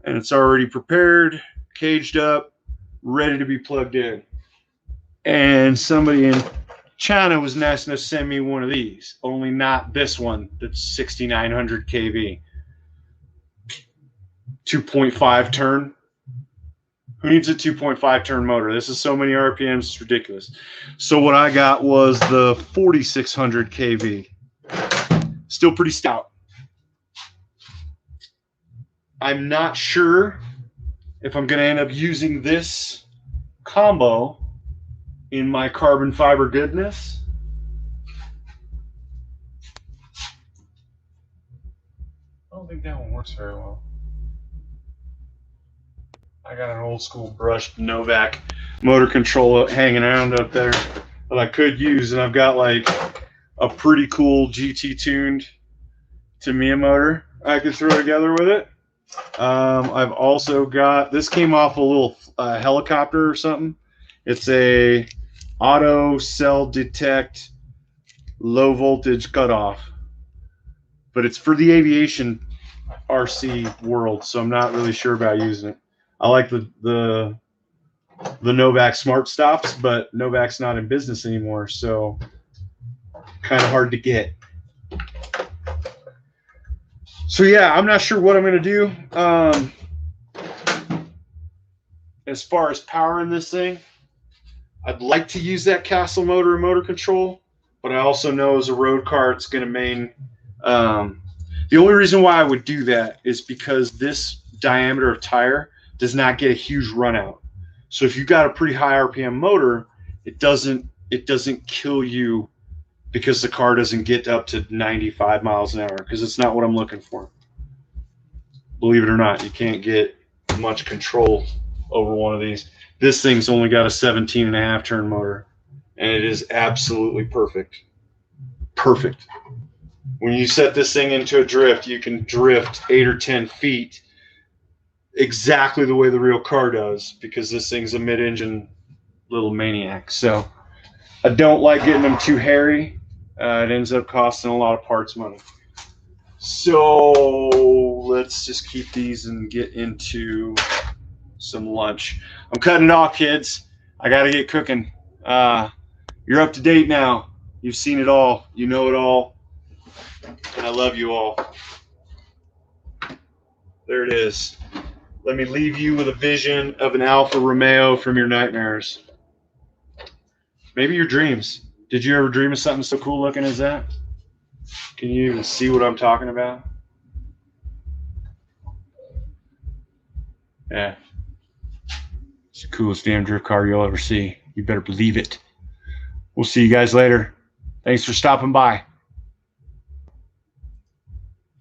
And it's already prepared, caged up, ready to be plugged in. And somebody in China was nice enough to send me one of these, only not this one that's 6,900 kV. 2.5 turn. Who needs a 2.5 turn motor? This is so many RPMs, it's ridiculous. So what I got was the 4,600 kV. Still pretty stout. I'm not sure if I'm going to end up using this combo in my carbon fiber goodness. I don't think that one works very well. I got an old school brushed Novak motor control hanging around up there that I could use, and I've got like a pretty cool GT tuned Tamiya motor I could throw together with it. I've also got, this came off a little helicopter or something. It's a auto cell detect low voltage cutoff, but it's for the aviation RC world, so I'm not really sure about using it. I like the Novak Smart Stops, but Novak's not in business anymore, so kind of hard to get. So yeah, I'm not sure what I'm going to do. As far as powering this thing, I'd like to use that Castle motor and motor control, but I also know as a road car, it's going to main. The only reason why I would do that is because this diameter of tire does not get a huge run out. So if you've got a pretty high RPM motor, it doesn't kill you because the car doesn't get up to 95 miles an hour, because it's not what I'm looking for. Believe it or not, you can't get much control over one of these. This thing's only got a 17.5 turn motor, and it is absolutely perfect. Perfect. When you set this thing into a drift, you can drift 8 or 10 feet exactly the way the real car does, because this thing's a mid-engine little maniac. So I don't like getting them too hairy. It ends up costing a lot of parts money. So let's just keep these and get into some lunch. I'm cutting it off, kids. I got to get cooking. You're up to date now. You've seen it all. You know it all. And I love you all. There it is. Let me leave you with a vision of an Alfa Romeo from your nightmares. Maybe your dreams. Did you ever dream of something so cool looking as that? Can you even see what I'm talking about? Yeah. It's the coolest damn drift car you'll ever see. You better believe it. We'll see you guys later. Thanks for stopping by.